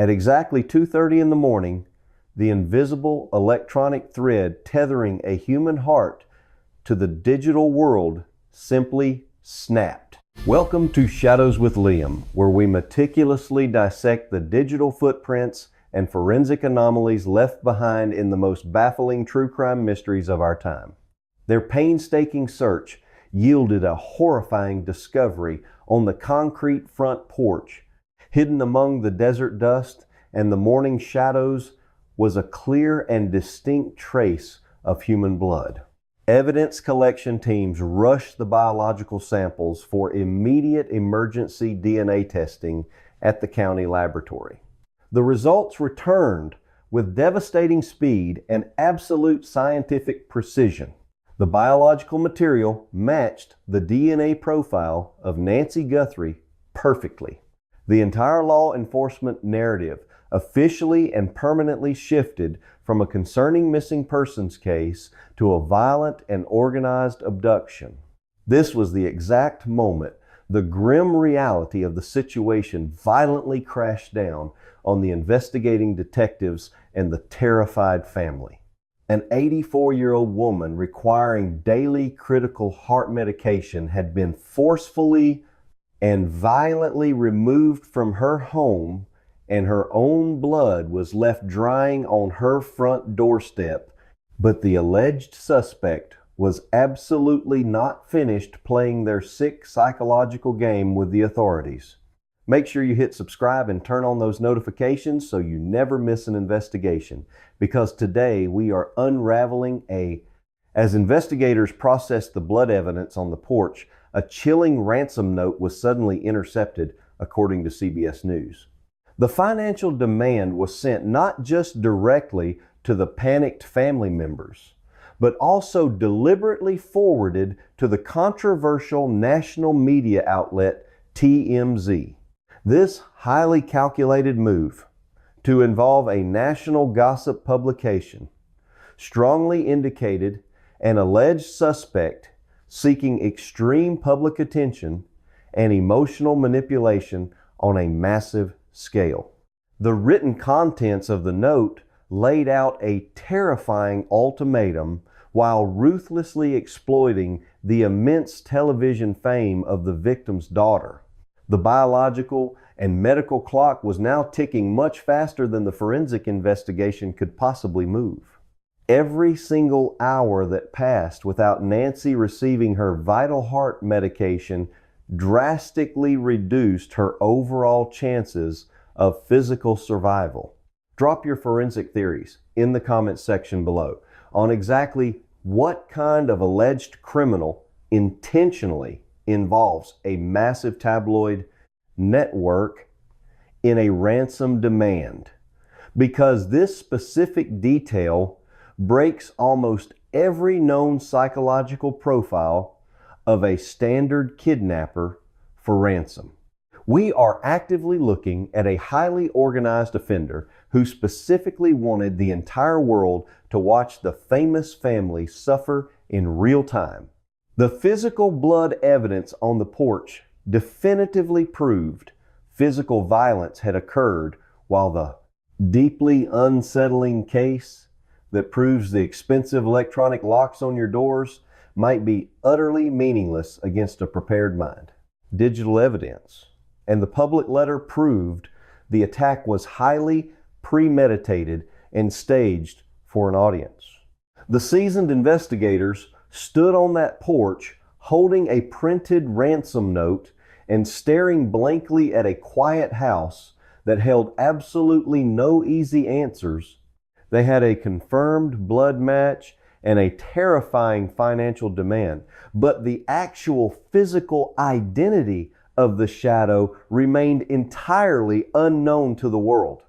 At exactly 2:30 in the morning, the invisible electronic thread tethering a human heart to the digital world simply snapped. Welcome to Shadows with Liam, where we meticulously dissect the digital footprints and forensic anomalies left behind in the most baffling true crime mysteries of our time. Their painstaking search yielded a horrifying discovery on the concrete front porch. Hidden among the desert dust and the morning shadows was a clear and distinct trace of human blood. Evidence collection teams rushed the biological samples for immediate emergency DNA testing at the county laboratory. The results returned with devastating speed and absolute scientific precision. The biological material matched the DNA profile of Nancy Guthrie perfectly. The entire law enforcement narrative officially and permanently shifted from a concerning missing persons case to a violent and organized abduction. This was the exact moment the grim reality of the situation violently crashed down on the investigating detectives and the terrified family. An 84-year-old woman requiring daily critical heart medication had been forcefully and violently removed from her home, and her own blood was left drying on her front doorstep. But the alleged suspect was absolutely not finished playing their sick psychological game with the authorities. Make sure you hit subscribe and turn on those notifications so you never miss an investigation, because today we are unraveling as investigators processed the blood evidence on the porch, a chilling ransom note was suddenly intercepted, according to CBS News. The financial demand was sent not just directly to the panicked family members, but also deliberately forwarded to the controversial national media outlet TMZ. This highly calculated move to involve a national gossip publication strongly indicated an alleged suspect seeking extreme public attention and emotional manipulation on a massive scale. The written contents of the note laid out a terrifying ultimatum while ruthlessly exploiting the immense television fame of the victim's daughter. The biological and medical clock was now ticking much faster than the forensic investigation could possibly move. Every single hour that passed without Nancy receiving her vital heart medication drastically reduced her overall chances of physical survival. Drop your forensic theories in the comments section below on exactly what kind of alleged criminal intentionally involves a massive tabloid network in a ransom demand, because this specific detail breaks almost every known psychological profile of a standard kidnapper for ransom. We are actively looking at a highly organized offender who specifically wanted the entire world to watch the famous family suffer in real time. The physical blood evidence on the porch definitively proved physical violence had occurred, while the deeply unsettling case that proves the expensive electronic locks on your doors might be utterly meaningless against a prepared mind. Digital evidence and the public letter proved the attack was highly premeditated and staged for an audience. The seasoned investigators stood on that porch holding a printed ransom note and staring blankly at a quiet house that held absolutely no easy answers. They had a confirmed blood match and a terrifying financial demand, but the actual physical identity of the shadow remained entirely unknown to the world.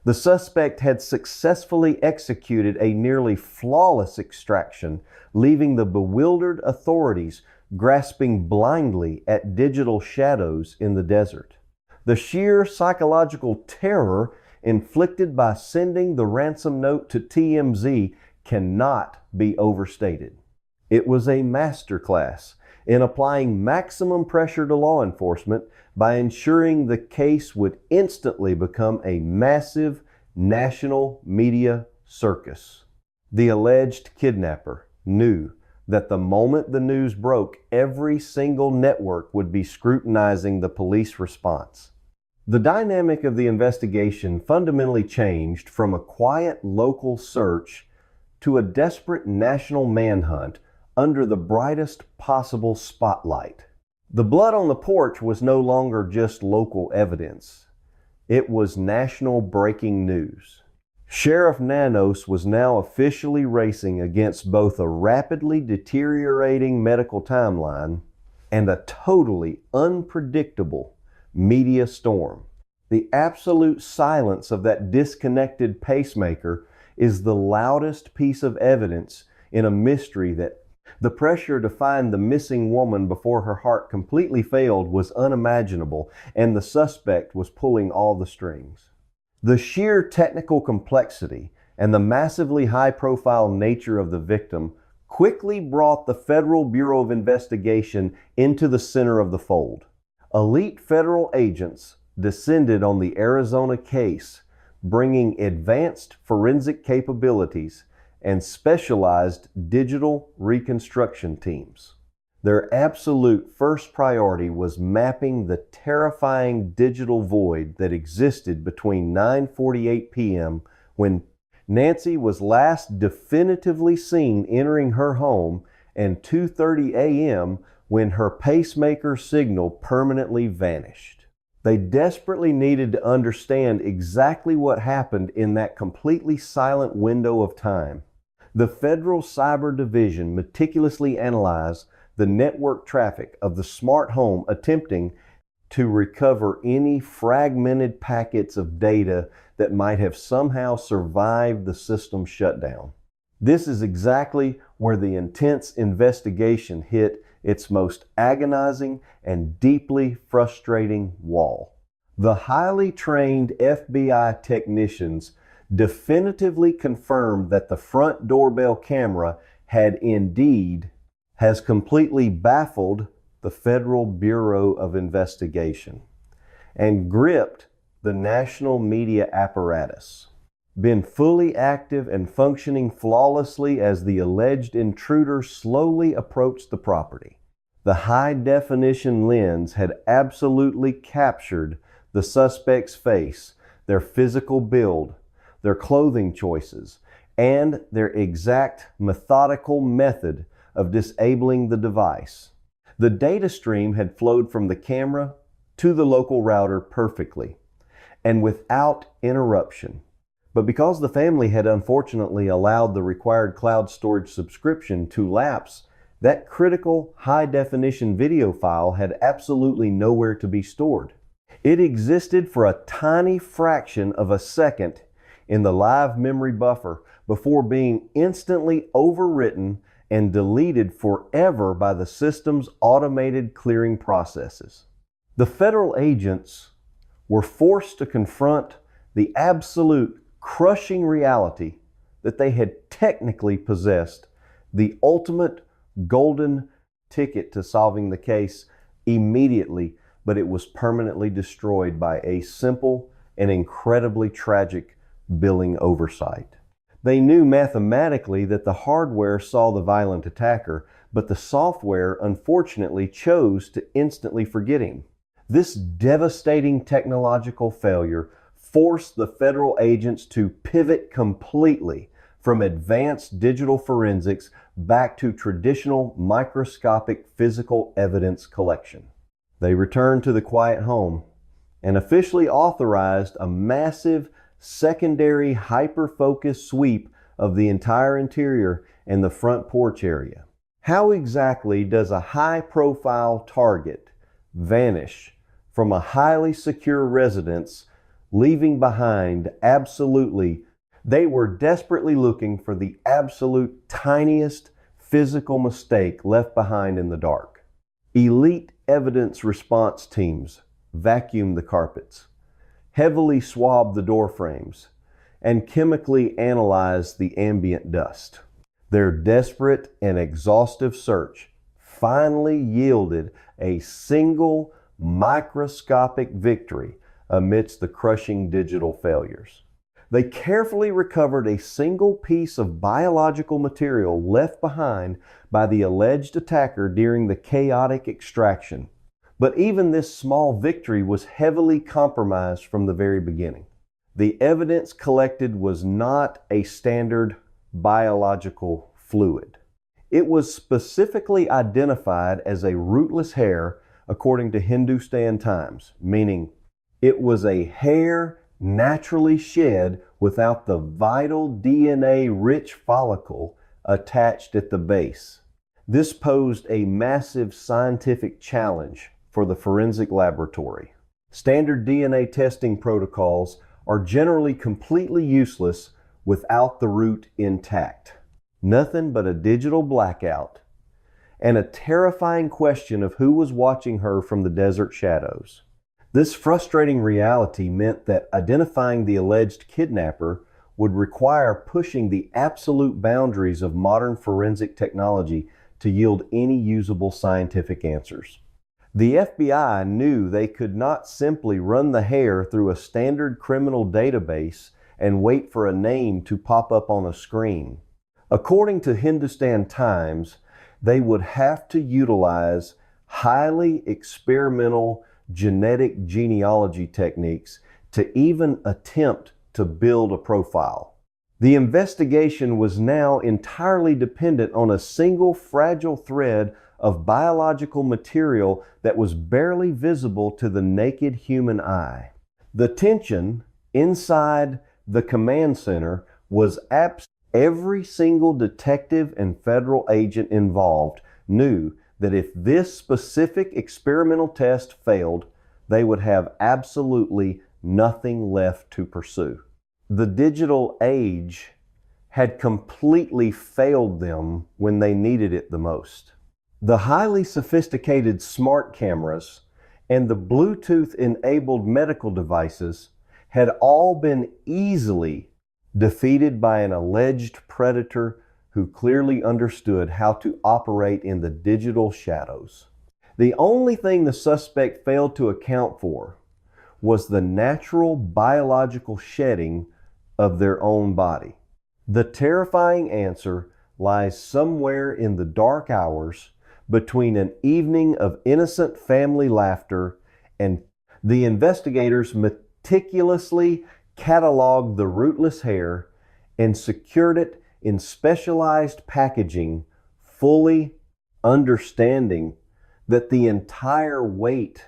The suspect had successfully executed a nearly flawless extraction, leaving the bewildered authorities grasping blindly at digital shadows in the desert. The sheer psychological terror inflicted by sending the ransom note to TMZ cannot be overstated. It was a masterclass in applying maximum pressure to law enforcement by ensuring the case would instantly become a massive national media circus. The alleged kidnapper knew that the moment the news broke, every single network would be scrutinizing the police response. The dynamic of the investigation fundamentally changed from a quiet local search to a desperate national manhunt under the brightest possible spotlight. The blood on the porch was no longer just local evidence. It was national breaking news. Sheriff Nanos was now officially racing against both a rapidly deteriorating medical timeline and a totally unpredictable media storm. The absolute silence of that disconnected pacemaker is the loudest piece of evidence in a mystery that the pressure to find the missing woman before her heart completely failed was unimaginable, and the suspect was pulling all the strings. The sheer technical complexity and the massively high-profile nature of the victim quickly brought the Federal Bureau of Investigation into the center of the fold. Elite federal agents descended on the Arizona case, bringing advanced forensic capabilities and specialized digital reconstruction teams. Their absolute first priority was mapping the terrifying digital void that existed between 9:48 p.m. when Nancy was last definitively seen entering her home and 2:30 a.m. when her pacemaker signal permanently vanished. They desperately needed to understand exactly what happened in that completely silent window of time. The Federal Cyber Division meticulously analyzed the network traffic of the smart home, attempting to recover any fragmented packets of data that might have somehow survived the system shutdown. This is exactly where the intense investigation hit its most agonizing and deeply frustrating wall. The highly trained FBI technicians definitively confirmed that the front doorbell camera has completely baffled the Federal Bureau of Investigation and gripped the national media apparatus, been fully active and functioning flawlessly as the alleged intruder slowly approached the property. The high-definition lens had absolutely captured the suspect's face, their physical build, their clothing choices, and their exact methodical method of disabling the device. The data stream had flowed from the camera to the local router perfectly and without interruption. But because the family had unfortunately allowed the required cloud storage subscription to lapse, that critical high-definition video file had absolutely nowhere to be stored. It existed for a tiny fraction of a second in the live memory buffer before being instantly overwritten and deleted forever by the system's automated clearing processes. The federal agents were forced to confront the absolute crushing reality that they had technically possessed the ultimate golden ticket to solving the case immediately, but it was permanently destroyed by a simple and incredibly tragic billing oversight. They knew mathematically that the hardware saw the violent attacker, but the software unfortunately chose to instantly forget him. This devastating technological failure forced the federal agents to pivot completely from advanced digital forensics back to traditional microscopic physical evidence collection. They returned to the quiet home and officially authorized a massive secondary hyper-focused sweep of the entire interior and the front porch area. How exactly does a high-profile target vanish from a highly secure residence, leaving behind they were desperately looking for the absolute tiniest physical mistake left behind in the dark. Elite evidence response teams vacuumed the carpets, heavily swabbed the door frames, and chemically analyzed the ambient dust. Their desperate and exhaustive search finally yielded a single microscopic victory amidst the crushing digital failures. They carefully recovered a single piece of biological material left behind by the alleged attacker during the chaotic extraction. But even this small victory was heavily compromised from the very beginning. The evidence collected was not a standard biological fluid. It was specifically identified as a rootless hair according to Hindustan Times, meaning it was a hair naturally shed without the vital DNA-rich follicle attached at the base. This posed a massive scientific challenge for the forensic laboratory. Standard DNA testing protocols are generally completely useless without the root intact. Nothing but a digital blackout and a terrifying question of who was watching her from the desert shadows. This frustrating reality meant that identifying the alleged kidnapper would require pushing the absolute boundaries of modern forensic technology to yield any usable scientific answers. The FBI knew they could not simply run the hair through a standard criminal database and wait for a name to pop up on a screen. According to Hindustan Times, they would have to utilize highly experimental genetic genealogy techniques to even attempt to build a profile. The investigation was now entirely dependent on a single fragile thread of biological material that was barely visible to the naked human eye. The tension inside the command center was absolute. Every single detective and federal agent involved knew that if this specific experimental test failed, they would have absolutely nothing left to pursue. The digital age had completely failed them when they needed it the most. The highly sophisticated smart cameras and the Bluetooth-enabled medical devices had all been easily defeated by an alleged predator who clearly understood how to operate in the digital shadows. The only thing the suspect failed to account for was the natural biological shedding of their own body. The terrifying answer lies somewhere in the dark hours between an evening of innocent family laughter and the investigators meticulously cataloged the rootless hair and secured it in specialized packaging, fully understanding that the entire weight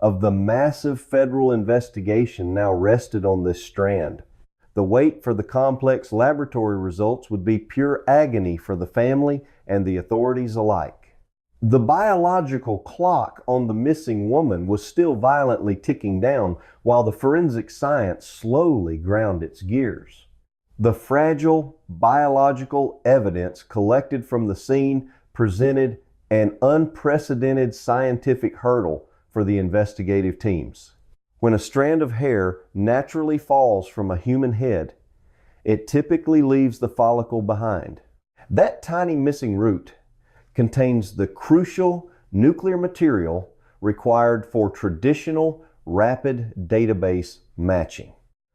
of the massive federal investigation now rested on this strand. The wait for the complex laboratory results would be pure agony for the family and the authorities alike. The biological clock on the missing woman was still violently ticking down while the forensic science slowly ground its gears. The fragile biological evidence collected from the scene presented an unprecedented scientific hurdle for the investigative teams. When a strand of hair naturally falls from a human head, it typically leaves the follicle behind. That tiny missing root contains the crucial nuclear material required for traditional rapid database matching.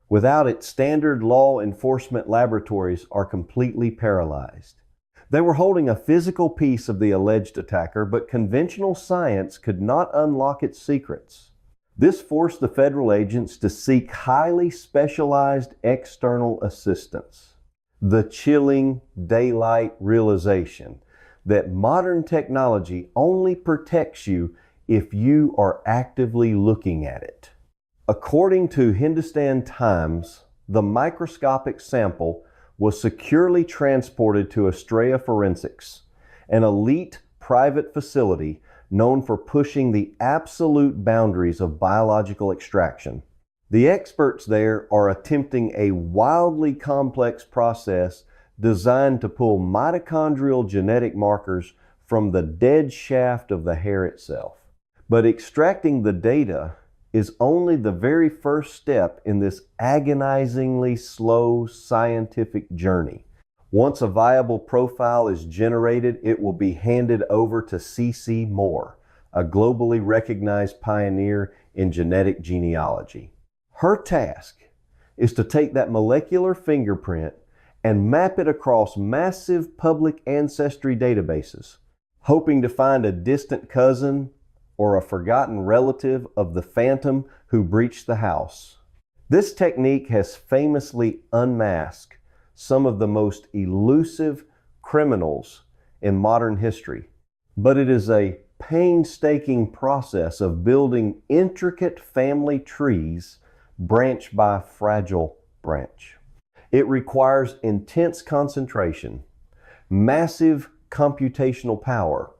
Without it, standard law enforcement laboratories are completely paralyzed. They were holding a physical piece of the alleged attacker, but conventional science could not unlock its secrets. This forced the federal agents to seek highly specialized external assistance. The chilling daylight realization that modern technology only protects you if you are actively looking at it. According to Hindustan Times, the microscopic sample was securely transported to Australia Forensics, an elite private facility known for pushing the absolute boundaries of biological extraction. The experts there are attempting a wildly complex process designed to pull mitochondrial genetic markers from the dead shaft of the hair itself. But extracting the data is only the very first step in this agonizingly slow scientific journey. Once a viable profile is generated, it will be handed over to C.C. Moore, a globally recognized pioneer in genetic genealogy. Her task is to take that molecular fingerprint and map it across massive public ancestry databases, hoping to find a distant cousin or a forgotten relative of the phantom who breached the house. This technique has famously unmasked some of the most elusive criminals in modern history, but it is a painstaking process of building intricate family trees branch by fragile branch. It requires intense concentration, massive computational power,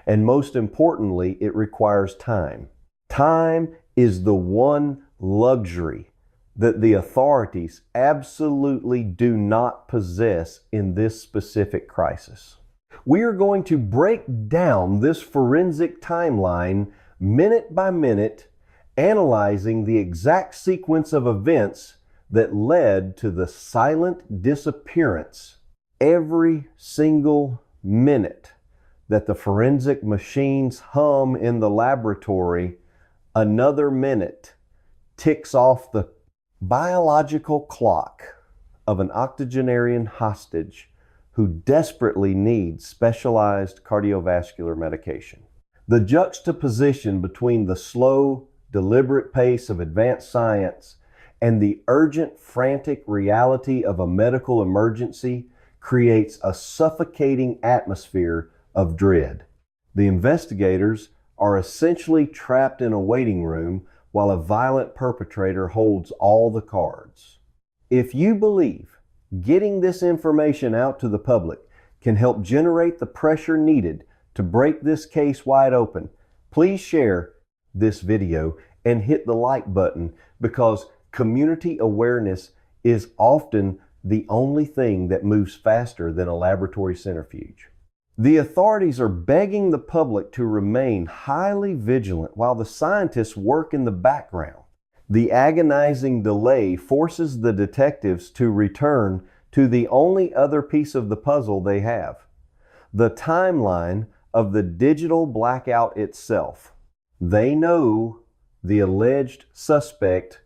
and most importantly, it requires time. Time is the one luxury that the authorities absolutely do not possess in this specific crisis. We are going to break down this forensic timeline minute by minute, analyzing the exact sequence of events that led to the silent disappearance. Every single minute that the forensic machines hum in the laboratory, another minute ticks off the biological clock of an octogenarian hostage who desperately needs specialized cardiovascular medication. The juxtaposition between the slow, deliberate pace of advanced science and the urgent, frantic reality of a medical emergency creates a suffocating atmosphere of dread. The investigators are essentially trapped in a waiting room while a violent perpetrator holds all the cards. If you believe getting this information out to the public can help generate the pressure needed to break this case wide open, please share this video and hit the like button, because community awareness is often the only thing that moves faster than a laboratory centrifuge. The authorities are begging the public to remain highly vigilant while the scientists work in the background. The agonizing delay forces the detectives to return to the only other piece of the puzzle they have: the timeline of the digital blackout itself. They know the alleged suspect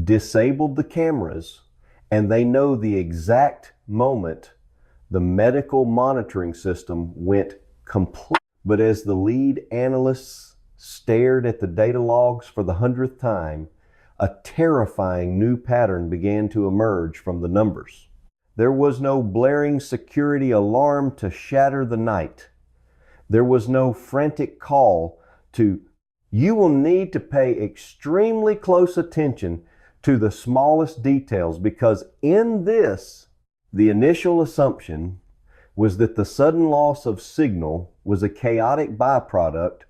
disabled the cameras, and they know the exact moment the medical monitoring system went complete. But as the lead analysts stared at the data logs for the 100th time, a terrifying new pattern began to emerge from the numbers. There was no blaring security alarm to shatter the night. There was no frantic call to, "You will need to pay extremely close attention to the smallest details," because in this, the initial assumption was that the sudden loss of signal was a chaotic byproduct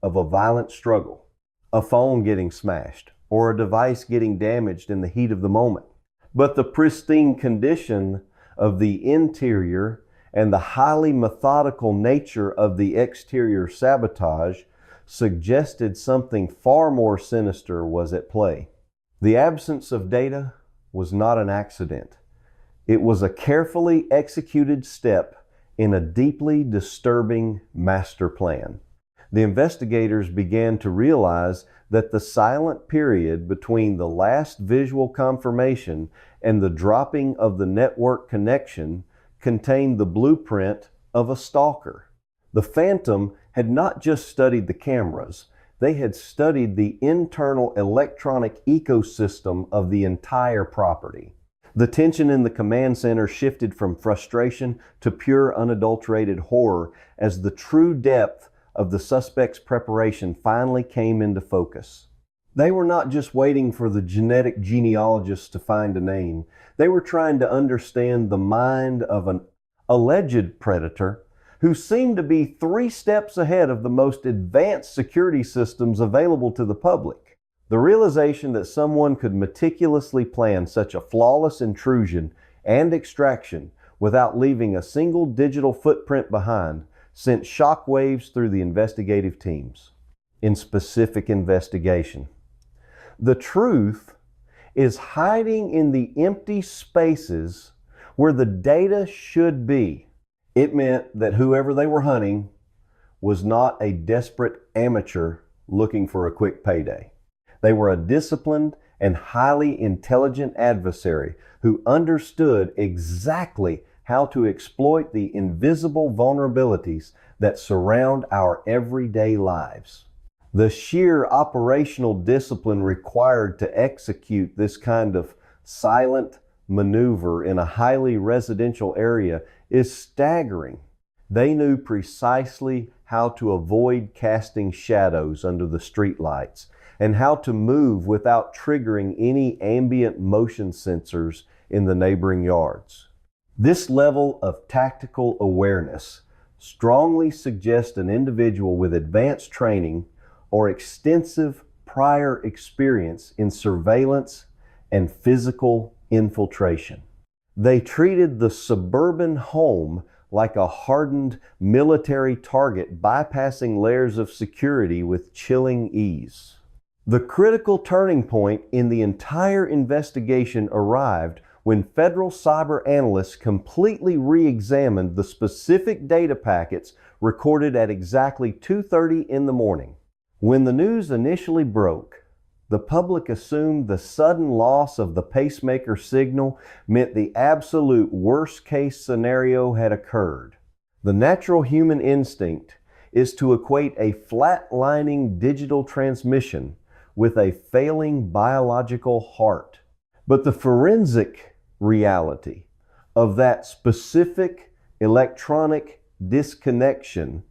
of a violent struggle, a phone getting smashed, or a device getting damaged in the heat of the moment. But the pristine condition of the interior and the highly methodical nature of the exterior sabotage suggested something far more sinister was at play. The absence of data was not an accident. It was a carefully executed step in a deeply disturbing master plan. The investigators began to realize that the silent period between the last visual confirmation and the dropping of the network connection contained the blueprint of a stalker. The phantom had not just studied the cameras, they had studied the internal electronic ecosystem of the entire property. The tension in the command center shifted from frustration to pure unadulterated horror as the true depth of the suspect's preparation finally came into focus. They were not just waiting for the genetic genealogists to find a name. They were trying to understand the mind of an alleged predator who seemed to be 3 steps ahead of the most advanced security systems available to the public. The realization that someone could meticulously plan such a flawless intrusion and extraction without leaving a single digital footprint behind sent shockwaves through the investigative teams. In specific investigation, the truth is hiding in the empty spaces where the data should be. It meant that whoever they were hunting was not a desperate amateur looking for a quick payday. They were a disciplined and highly intelligent adversary who understood exactly how to exploit the invisible vulnerabilities that surround our everyday lives. The sheer operational discipline required to execute this kind of silent maneuver in a highly residential area is staggering. They knew precisely how to avoid casting shadows under the streetlights and how to move without triggering any ambient motion sensors in the neighboring yards. This level of tactical awareness strongly suggests an individual with advanced training or extensive prior experience in surveillance and physical infiltration. They treated the suburban home like a hardened military target, bypassing layers of security with chilling ease. The critical turning point in the entire investigation arrived when federal cyber analysts completely re-examined the specific data packets recorded at exactly 2:30 in the morning. When the news initially broke, the public assumed the sudden loss of the pacemaker signal meant the absolute worst-case scenario had occurred. The natural human instinct is to equate a flatlining digital transmission with a failing biological heart. But the forensic reality of that specific electronic disconnection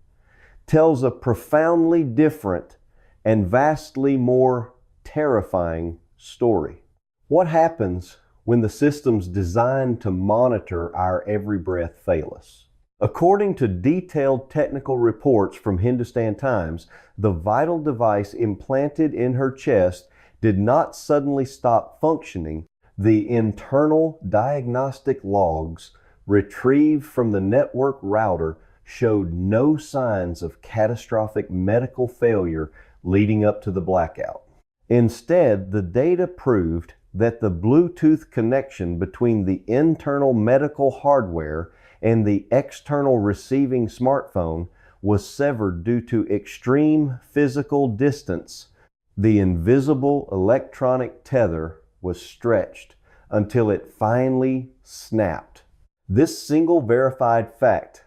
tells a profoundly different and vastly more terrifying story. What happens when the systems designed to monitor our every breath fail us? According to detailed technical reports from Hindustan Times, the vital device implanted in her chest did not suddenly stop functioning. The internal diagnostic logs retrieved from the network router showed no signs of catastrophic medical failure leading up to the blackout. Instead, the data proved that the Bluetooth connection between the internal medical hardware and the external receiving smartphone was severed due to extreme physical distance. The invisible electronic tether was stretched until it finally snapped. This single verified fact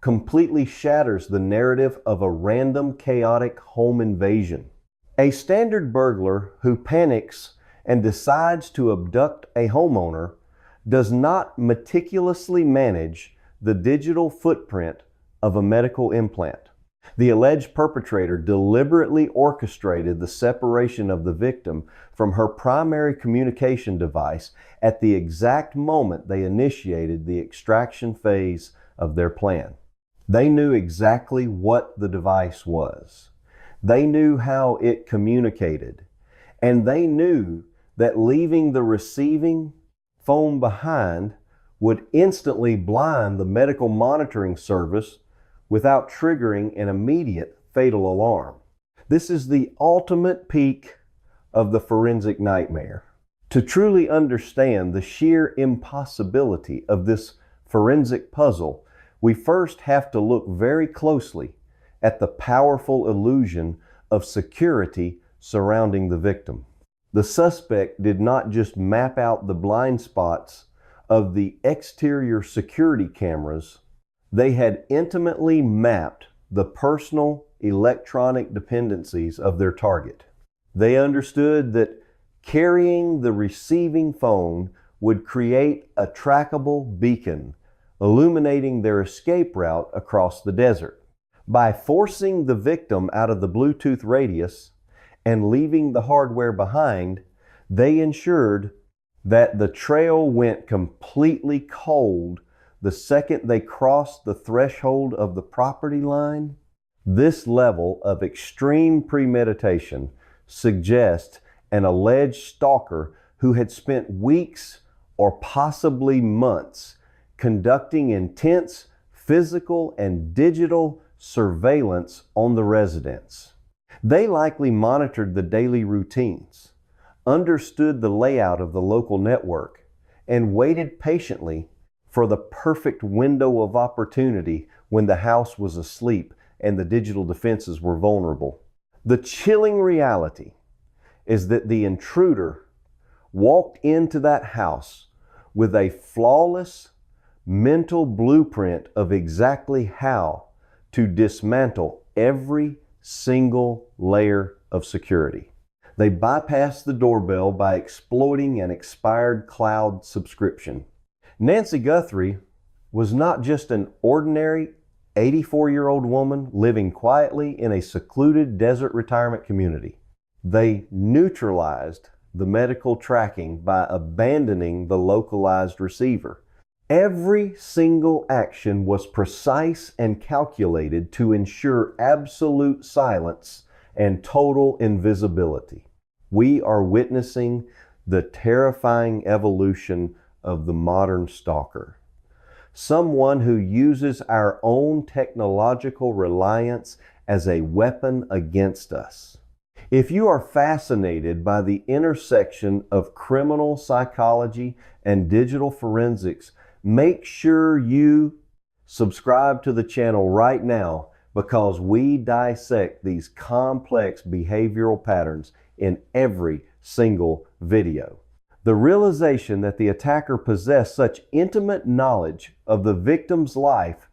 completely shatters the narrative of a random, chaotic home invasion. A standard burglar who panics and decides to abduct a homeowner does not meticulously manage the digital footprint of a medical implant. The alleged perpetrator deliberately orchestrated the separation of the victim from her primary communication device at the exact moment they initiated the extraction phase of their plan. They knew exactly what the device was. They knew how it communicated, and they knew that leaving the receiving phone behind would instantly blind the medical monitoring service without triggering an immediate fatal alarm. This is the ultimate peak of the forensic nightmare. To truly understand the sheer impossibility of this forensic puzzle, we first have to look very closely at the powerful illusion of security surrounding the victim. The suspect did not just map out the blind spots of the exterior security cameras, they had intimately mapped the personal electronic dependencies of their target. They understood that carrying the receiving phone would create a trackable beacon, illuminating their escape route across the desert. By forcing the victim out of the Bluetooth radius and leaving the hardware behind, they ensured that the trail went completely cold the second they crossed the threshold of the property line. This level of extreme premeditation suggests an alleged stalker who had spent weeks or possibly months conducting intense physical and digital surveillance on the residents. They likely monitored the daily routines, understood the layout of the local network, and waited patiently for the perfect window of opportunity when the house was asleep and the digital defenses were vulnerable. The chilling reality is that the intruder walked into that house with a flawless mental blueprint of exactly how to dismantle every single layer of security. They bypassed the doorbell by exploiting an expired cloud subscription. Nancy Guthrie was not just an ordinary 84-year-old woman living quietly in a secluded desert retirement community. They neutralized the medical tracking by abandoning the localized receiver. Every single action was precise and calculated to ensure absolute silence and total invisibility. We are witnessing the terrifying evolution of the modern stalker. Someone who uses our own technological reliance as a weapon against us. If you are fascinated by the intersection of criminal psychology and digital forensics, make sure you subscribe to the channel right now, because we dissect these complex behavioral patterns in every single video. The realization that the attacker possessed such intimate knowledge of the victim's life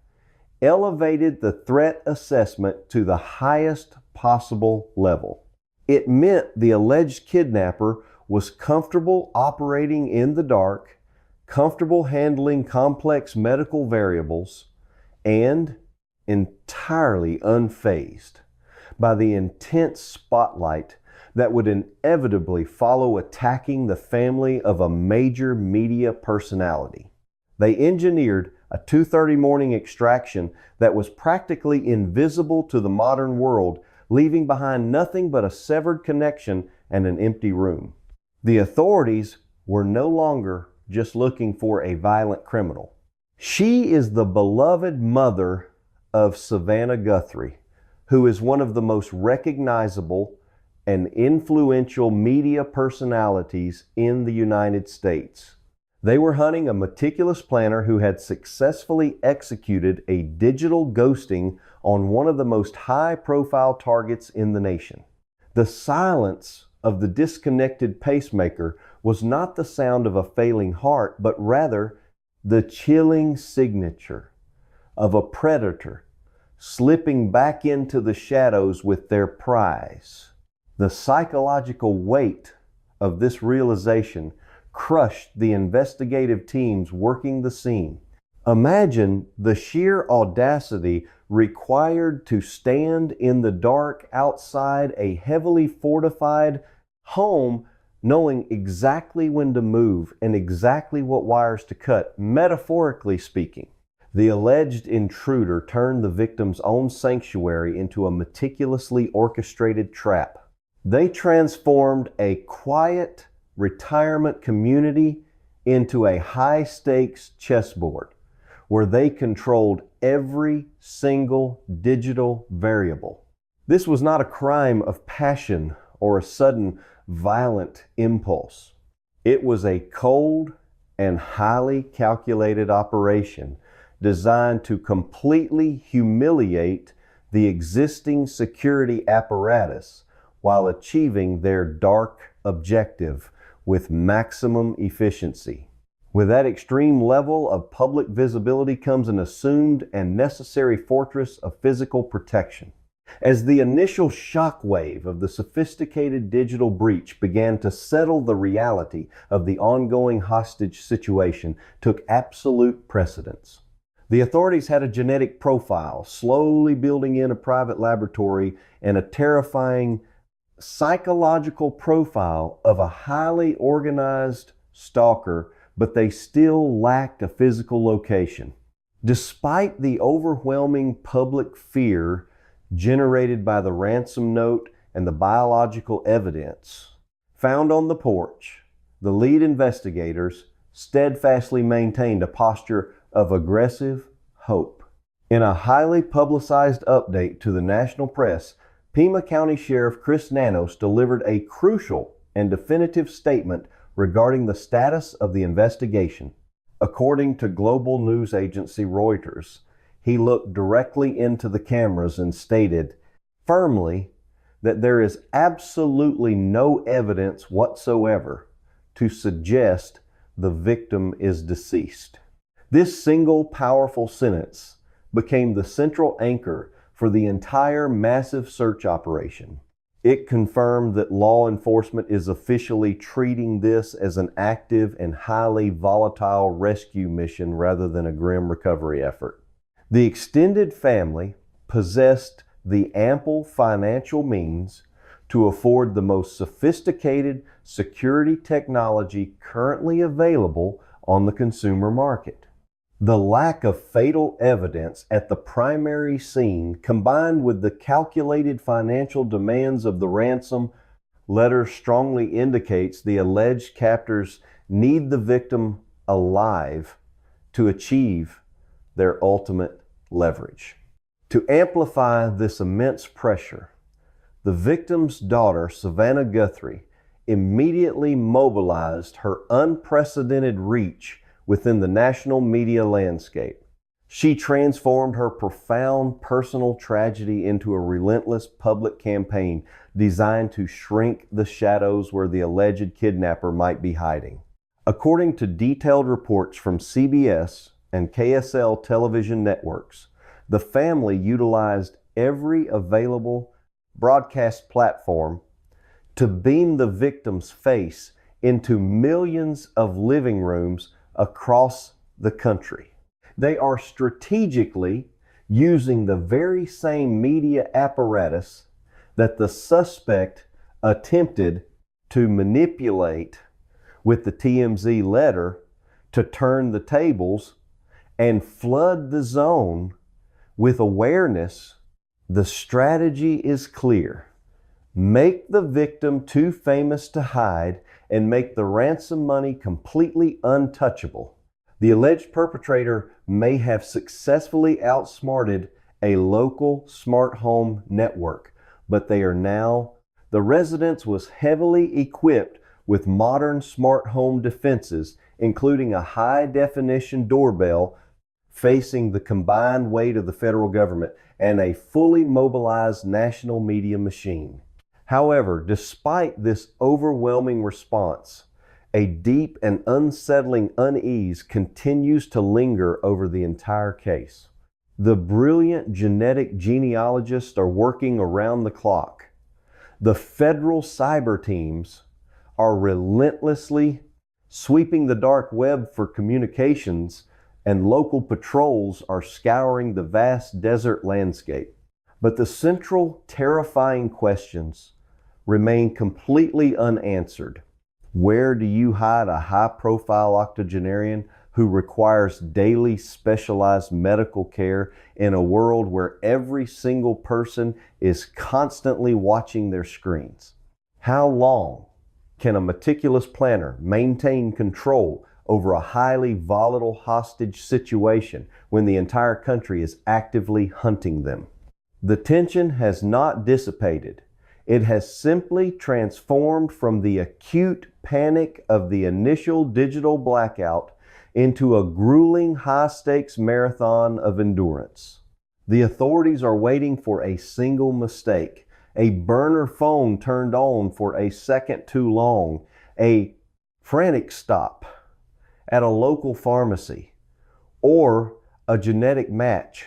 elevated the threat assessment to the highest possible level. It meant the alleged kidnapper was comfortable operating in the dark, comfortable handling complex medical variables, and entirely unfazed by the intense spotlight that would inevitably follow attacking the family of a major media personality. They engineered a 2:30 morning extraction that was practically invisible to the modern world, leaving behind nothing but a severed connection and an empty room. The authorities were no longer just looking for a violent criminal. She is the beloved mother of Savannah Guthrie, who is one of the most recognizable and influential media personalities in the United States. They were hunting a meticulous planner who had successfully executed a digital ghosting on one of the most high-profile targets in the nation. The silence of the disconnected pacemaker was not the sound of a failing heart, but rather the chilling signature of a predator slipping back into the shadows with their prize. The psychological weight of this realization crushed the investigative teams working the scene. Imagine the sheer audacity required to stand in the dark outside a heavily fortified home, knowing exactly when to move and exactly what wires to cut, metaphorically speaking. The alleged intruder turned the victim's own sanctuary into a meticulously orchestrated trap. They transformed a quiet retirement community into a high-stakes chessboard where they controlled every single digital variable. This was not a crime of passion or a sudden violent impulse. It was a cold and highly calculated operation designed to completely humiliate the existing security apparatus while achieving their dark objective with maximum efficiency. With that extreme level of public visibility comes an assumed and necessary fortress of physical protection. As the initial shockwave of the sophisticated digital breach began to settle, the reality of the ongoing hostage situation took absolute precedence. The authorities had a genetic profile, slowly building in a private laboratory, and a terrifying psychological profile of a highly organized stalker, but they still lacked a physical location. Despite the overwhelming public fear generated by the ransom note and the biological evidence found on the porch, the lead investigators steadfastly maintained a posture of aggressive hope. In a highly publicized update to the national press, Pima County Sheriff Chris Nanos delivered a crucial and definitive statement regarding the status of the investigation. According to global news agency Reuters, he looked directly into the cameras and stated firmly that there is absolutely no evidence whatsoever to suggest the victim is deceased. This single powerful sentence became the central anchor for the entire massive search operation. It confirmed that law enforcement is officially treating this as an active and highly volatile rescue mission rather than a grim recovery effort. The extended family possessed the ample financial means to afford the most sophisticated security technology currently available on the consumer market. The lack of fatal evidence at the primary scene, combined with the calculated financial demands of the ransom letter, strongly indicates the alleged captors need the victim alive to achieve their ultimate leverage. To amplify this immense pressure, the victim's daughter, Savannah Guthrie, immediately mobilized her unprecedented reach within the national media landscape. She transformed her profound personal tragedy into a relentless public campaign designed to shrink the shadows where the alleged kidnapper might be hiding. According to detailed reports from CBS and KSL television networks, the family utilized every available broadcast platform to beam the victim's face into millions of living rooms across the country. They are strategically using the very same media apparatus that the suspect attempted to manipulate with the TMZ letter to turn the tables and flood the zone with awareness. The strategy is clear. Make the victim too famous to hide and make the ransom money completely untouchable. The alleged perpetrator may have successfully outsmarted a local smart home network, but the residence was heavily equipped with modern smart home defenses, including a high-definition doorbell facing the combined weight of the federal government and a fully mobilized national media machine. However, despite this overwhelming response, a deep and unsettling unease continues to linger over the entire case. The brilliant genetic genealogists are working around the clock. The federal cyber teams are relentlessly sweeping the dark web for communications, and local patrols are scouring the vast desert landscape. But the central terrifying questions remain completely unanswered. Where do you hide a high-profile octogenarian who requires daily specialized medical care in a world where every single person is constantly watching their screens? How long can a meticulous planner maintain control over a highly volatile hostage situation when the entire country is actively hunting them? The tension has not dissipated. It has simply transformed from the acute panic of the initial digital blackout into a grueling high-stakes marathon of endurance. The authorities are waiting for a single mistake, a burner phone turned on for a second too long, a frantic stop at a local pharmacy, or a genetic match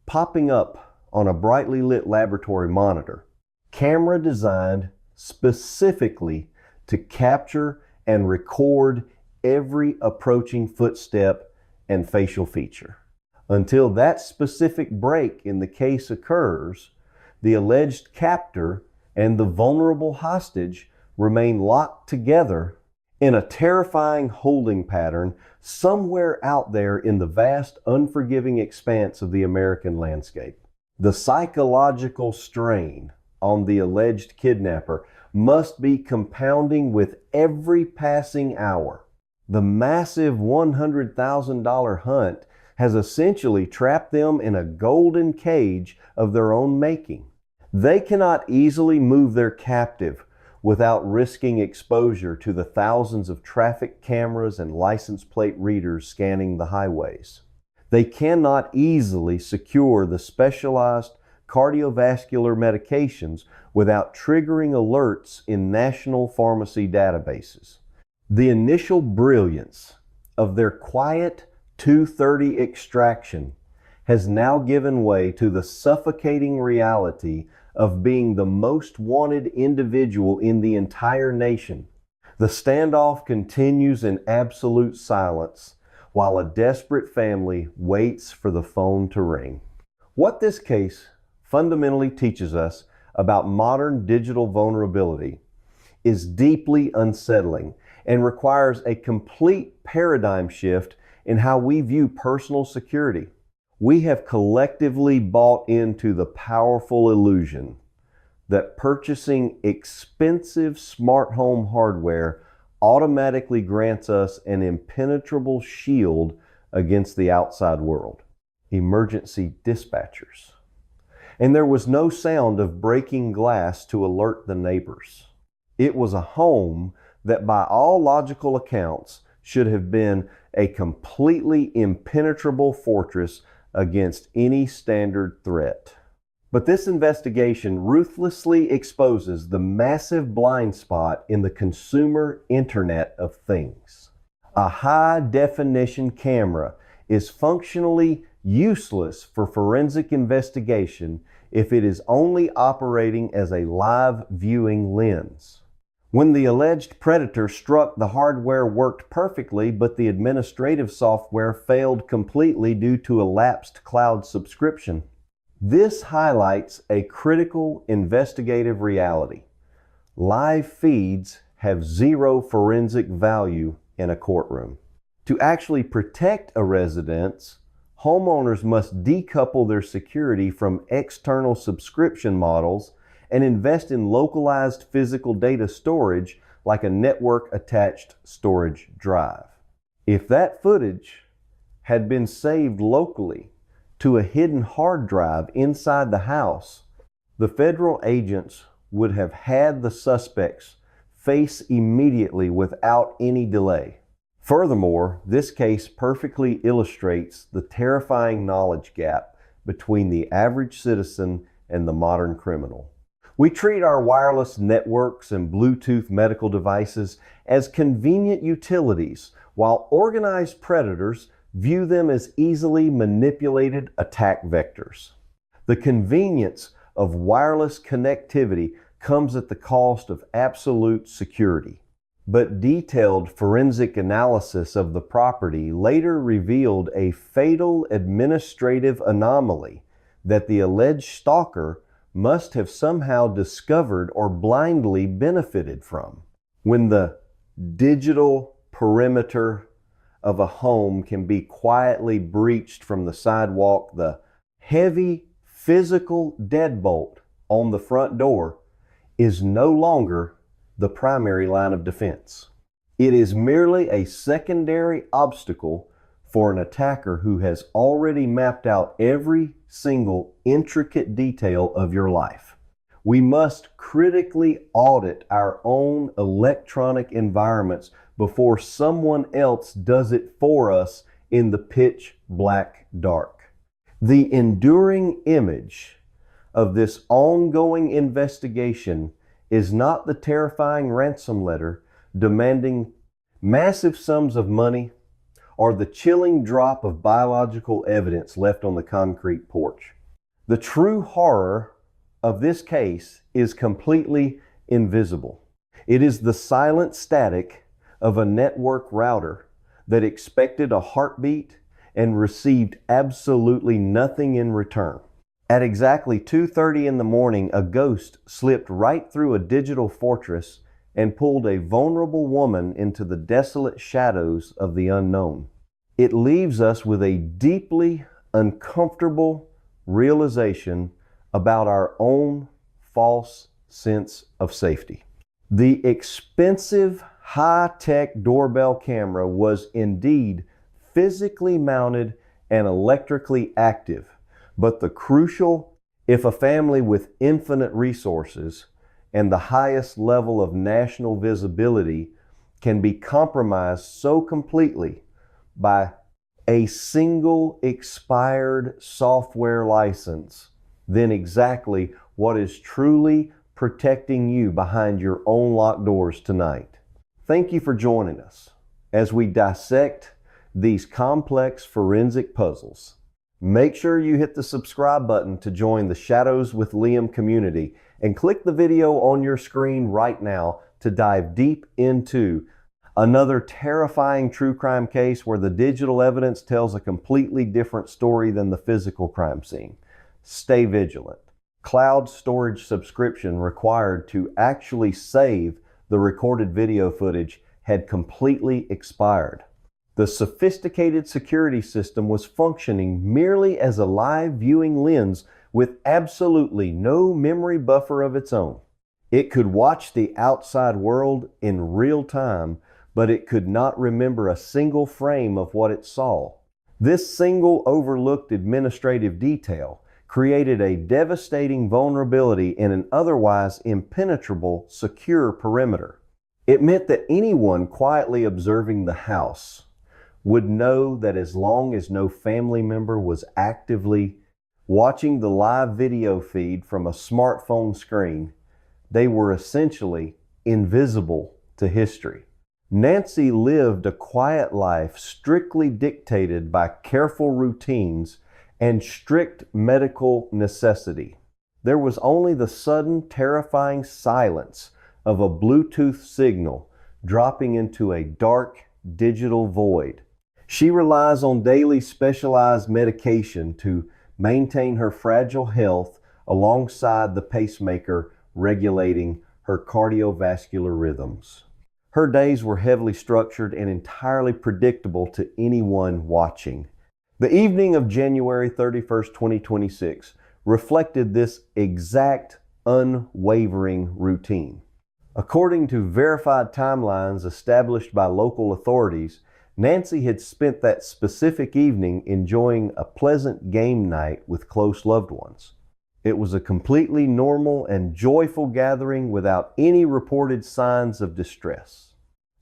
popping up on a brightly lit laboratory monitor. Camera designed specifically to capture and record every approaching footstep and facial feature. Until that specific break in the case occurs, the alleged captor and the vulnerable hostage remain locked together in a terrifying holding pattern somewhere out there in the vast, unforgiving expanse of the American landscape. The psychological strain on the alleged kidnapper must be compounding with every passing hour. The massive $100,000 hunt has essentially trapped them in a golden cage of their own making. They cannot easily move their captive without risking exposure to the thousands of traffic cameras and license plate readers scanning the highways. They cannot easily secure the specialized cardiovascular medications without triggering alerts in national pharmacy databases. The initial brilliance of their quiet 2:30 extraction has now given way to the suffocating reality of being the most wanted individual in the entire nation. The standoff continues in absolute silence while a desperate family waits for the phone to ring. What this case fundamentally teaches us about modern digital vulnerability is deeply unsettling and requires a complete paradigm shift in how we view personal security. We have collectively bought into the powerful illusion that purchasing expensive smart home hardware automatically grants us an impenetrable shield against the outside world. Emergency dispatchers. And there was no sound of breaking glass to alert the neighbors. It was a home that by all logical accounts should have been a completely impenetrable fortress against any standard threat. But this investigation ruthlessly exposes the massive blind spot in the consumer Internet of Things. A high-definition camera is functionally useless for forensic investigation if it is only operating as a live viewing lens. When the alleged predator struck, the hardware worked perfectly, but the administrative software failed completely due to a lapsed cloud subscription. This highlights a critical investigative reality. Live feeds have zero forensic value in a courtroom. To actually protect a residence, homeowners must decouple their security from external subscription models and invest in localized physical data storage like a network-attached storage drive. If that footage had been saved locally to a hidden hard drive inside the house, the federal agents would have had the suspects face immediately without any delay. Furthermore, this case perfectly illustrates the terrifying knowledge gap between the average citizen and the modern criminal. We treat our wireless networks and Bluetooth medical devices as convenient utilities, while organized predators view them as easily manipulated attack vectors. The convenience of wireless connectivity comes at the cost of absolute security. But detailed forensic analysis of the property later revealed a fatal administrative anomaly that the alleged stalker must have somehow discovered or blindly benefited from. When the digital perimeter of a home can be quietly breached from the sidewalk, the heavy physical deadbolt on the front door is no longer the primary line of defense. It is merely a secondary obstacle for an attacker who has already mapped out every single intricate detail of your life. We must critically audit our own electronic environments before someone else does it for us in the pitch black dark. The enduring image of this ongoing investigation is not the terrifying ransom letter demanding massive sums of money or the chilling drop of biological evidence left on the concrete porch. The true horror of this case is completely invisible. It is the silent static of a network router that expected a heartbeat and received absolutely nothing in return. At exactly 2:30 in the morning, a ghost slipped right through a digital fortress and pulled a vulnerable woman into the desolate shadows of the unknown. It leaves us with a deeply uncomfortable realization about our own false sense of safety. The expensive high-tech doorbell camera was indeed physically mounted and electrically active, but the crucial, if a family with infinite resources and the highest level of national visibility can be compromised so completely by a single expired software license, then exactly what is truly protecting you behind your own locked doors tonight. Thank you for joining us as we dissect these complex forensic puzzles. Make sure you hit the subscribe button to join the Shadows with Liam community, and click the video on your screen right now to dive deep into another terrifying true crime case where the digital evidence tells a completely different story than the physical crime scene. Stay vigilant. Cloud storage subscription required to actually save the recorded video footage had completely expired. The sophisticated security system was functioning merely as a live viewing lens with absolutely no memory buffer of its own. It could watch the outside world in real time, but it could not remember a single frame of what it saw. This single overlooked administrative detail created a devastating vulnerability in an otherwise impenetrable, secure perimeter. It meant that anyone quietly observing the house would know that as long as no family member was actively watching the live video feed from a smartphone screen, they were essentially invisible to history. Nancy lived a quiet life strictly dictated by careful routines and strict medical necessity. There was only the sudden, terrifying silence of a Bluetooth signal dropping into a dark digital void. She relies on daily specialized medication to maintain her fragile health alongside the pacemaker regulating her cardiovascular rhythms. Her days were heavily structured and entirely predictable to anyone watching. The evening of January 31st, 2026 reflected this exact unwavering routine. According to verified timelines established by local authorities, Nancy had spent that specific evening enjoying a pleasant game night with close loved ones. It was a completely normal and joyful gathering without any reported signs of distress.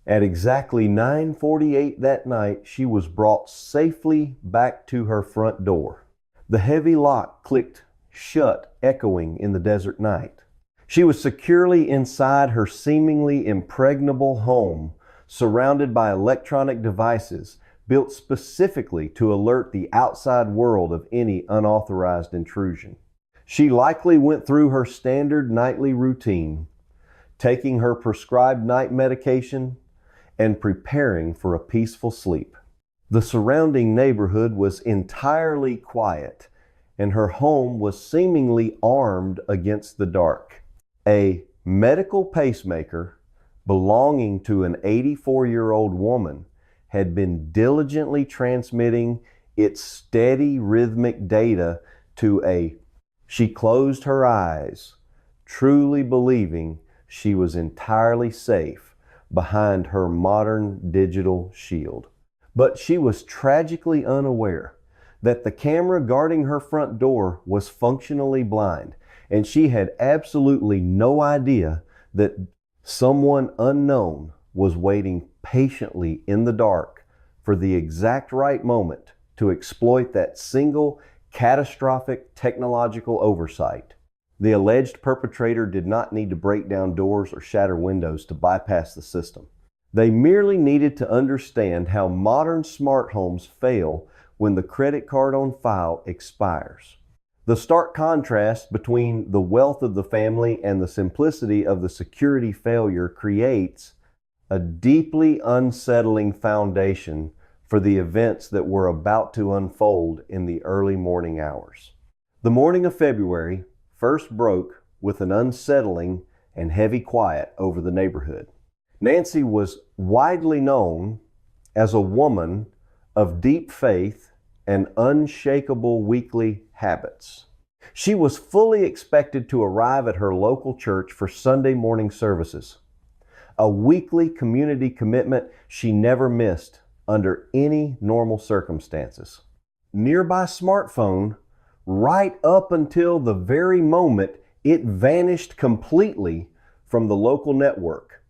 At exactly 9:48 that night, she was brought safely back to her front door. The heavy lock clicked shut, echoing in the desert night. She was securely inside her seemingly impregnable home, surrounded by electronic devices built specifically to alert the outside world of any unauthorized intrusion. She likely went through her standard nightly routine, taking her prescribed night medication and preparing for a peaceful sleep. The surrounding neighborhood was entirely quiet, and her home was seemingly armed against the dark. A medical pacemaker belonging to an 84-year-old woman had been diligently transmitting its steady rhythmic data to a. She closed her eyes, truly believing she was entirely safe behind her modern digital shield. But she was tragically unaware that the camera guarding her front door was functionally blind, and she had absolutely no idea that someone unknown was waiting patiently in the dark for the exact right moment to exploit that single catastrophic technological oversight. The alleged perpetrator did not need to break down doors or shatter windows to bypass the system. They merely needed to understand how modern smart homes fail when the credit card on file expires. The stark contrast between the wealth of the family and the simplicity of the security failure creates a deeply unsettling foundation for the events that were about to unfold in the early morning hours. The morning of February first broke with an unsettling and heavy quiet over the neighborhood. Nancy was widely known as a woman of deep faith and unshakable weekly habits. She was fully expected to arrive at her local church for Sunday morning services, a weekly community commitment she never missed under any normal circumstances. Nearby smartphone, right up until the very moment it vanished completely, from the local network.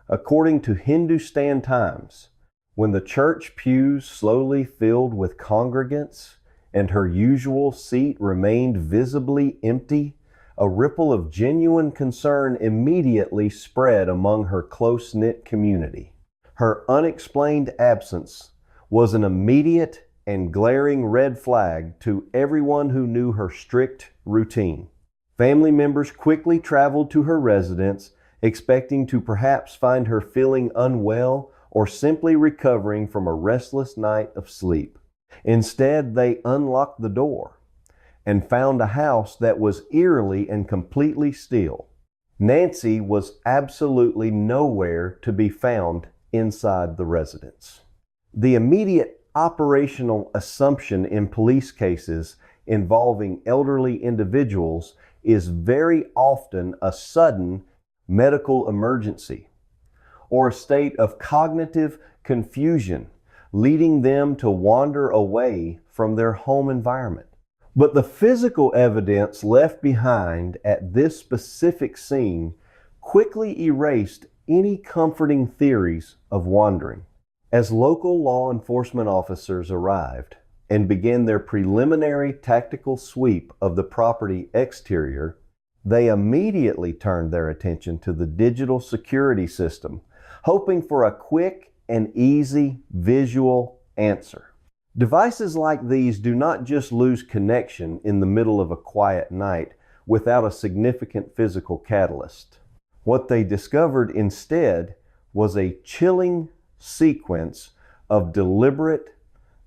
According to Hindustan Times, when the church pews slowly filled with congregants and her usual seat remained visibly empty, a ripple of genuine concern immediately spread among her close-knit community. Her unexplained absence was an immediate and glaring red flag to everyone who knew her strict routine. Family members quickly traveled to her residence, expecting to perhaps find her feeling unwell or simply recovering from a restless night of sleep. Instead, they unlocked the door and found a house that was eerily and completely still. Nancy was absolutely nowhere to be found inside the residence. The immediate operational assumption in police cases involving elderly individuals is very often a sudden medical emergency or a state of cognitive confusion, leading them to wander away from their home environment. But the physical evidence left behind at this specific scene quickly erased any comforting theories of wandering. As local law enforcement officers arrived and began their preliminary tactical sweep of the property exterior, they immediately turned their attention to the digital security system, hoping for a quick and easy visual answer. Devices like these do not just lose connection in the middle of a quiet night without a significant physical catalyst. What they discovered instead was a chilling sequence of deliberate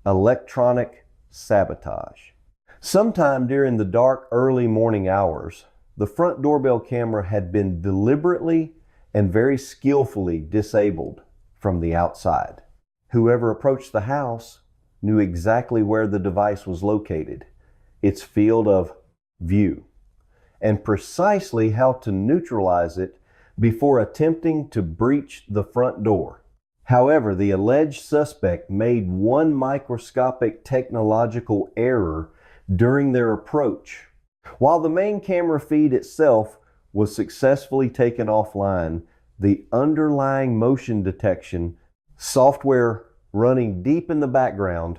electronic sabotage. Sometime during the dark early morning hours, the front doorbell camera had been deliberately and very skillfully disabled from the outside. Whoever approached the house knew exactly where the device was located, its field of view, and precisely how to neutralize it before attempting to breach the front door. However, the alleged suspect made one microscopic technological error during their approach. While the main camera feed itself was successfully taken offline, the underlying motion detection software running deep in the background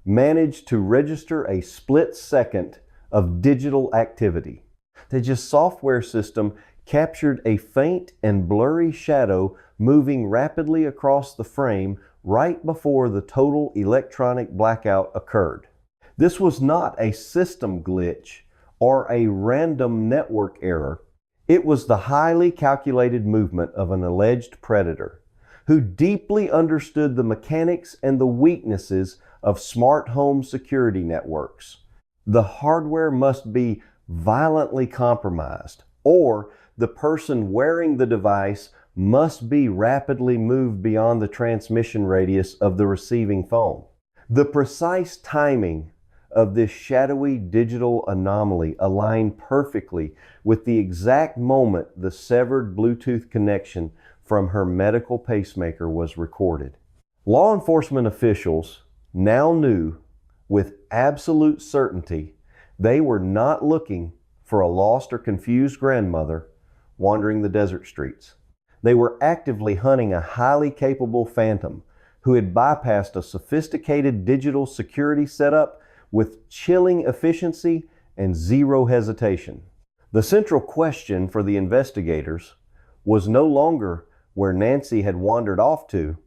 managed to register a split second of digital activity. The software system captured a faint and blurry shadow moving rapidly across the frame right before the total electronic blackout occurred. This was not a system glitch or a random network error. It was the highly calculated movement of an alleged predator who deeply understood the mechanics and the weaknesses of smart home security networks. The hardware must be violently compromised, or the person wearing the device must be rapidly moved beyond the transmission radius of the receiving phone. The precise timing of this shadowy digital anomaly aligned perfectly with the exact moment the severed Bluetooth connection from her medical pacemaker was recorded. Law enforcement officials now knew with absolute certainty they were not looking for a lost or confused grandmother wandering the desert streets. They were actively hunting a highly capable phantom who had bypassed a sophisticated digital security setup with chilling efficiency and zero hesitation. The central question for the investigators was no longer where Nancy had wandered off to,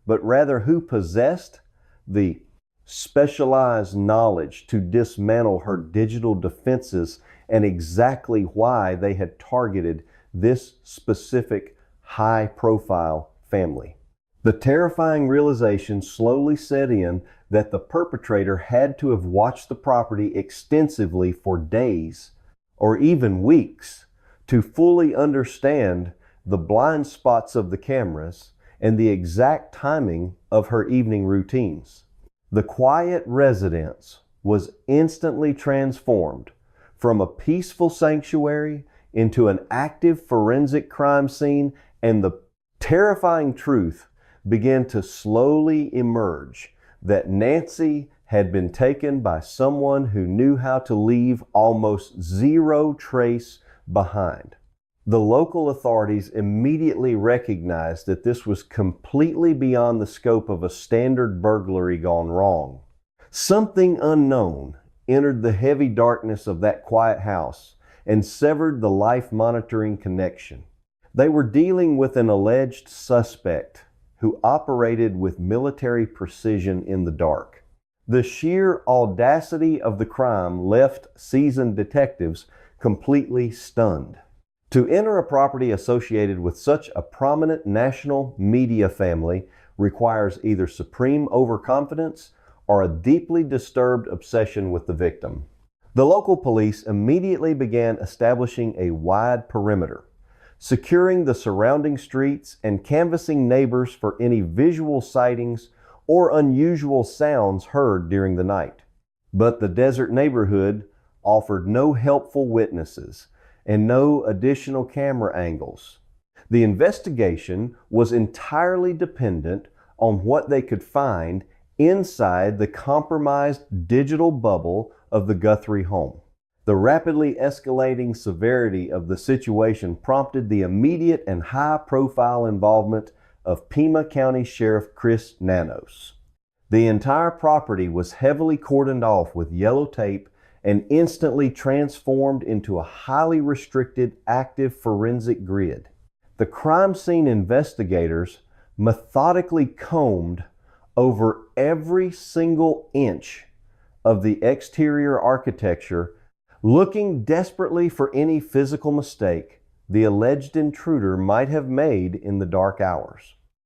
but rather who possessed the specialized knowledge to dismantle her digital defenses and exactly why they had targeted this specific high-profile family. The terrifying realization slowly set in that the perpetrator had to have watched the property extensively for days or even weeks to fully understand the blind spots of the cameras and the exact timing of her evening routines. The quiet residence was instantly transformed from a peaceful sanctuary into an active forensic crime scene, and the terrifying truth began to slowly emerge that Nancy had been taken by someone who knew how to leave almost zero trace behind. The local authorities immediately recognized that this was completely beyond the scope of a standard burglary gone wrong. Something unknown entered the heavy darkness of that quiet house and severed the life monitoring connection. They were dealing with an alleged suspect who operated with military precision in the dark. The sheer audacity of the crime left seasoned detectives completely stunned. To enter a property associated with such a prominent national media family requires either supreme overconfidence or a deeply disturbed obsession with the victim. The local police immediately began establishing a wide perimeter, securing the surrounding streets and canvassing neighbors for any visual sightings or unusual sounds heard during the night. But the desert neighborhood offered no helpful witnesses and no additional camera angles. The investigation was entirely dependent on what they could find inside the compromised digital bubble of the Guthrie home. The rapidly escalating severity of the situation prompted the immediate and high-profile involvement of Pima County Sheriff Chris Nanos. The entire property was heavily cordoned off with yellow tape and instantly transformed into a highly restricted active forensic grid. The crime scene investigators methodically combed over every single inch of the exterior architecture, looking desperately for any physical mistake the alleged intruder might have made in the dark hours.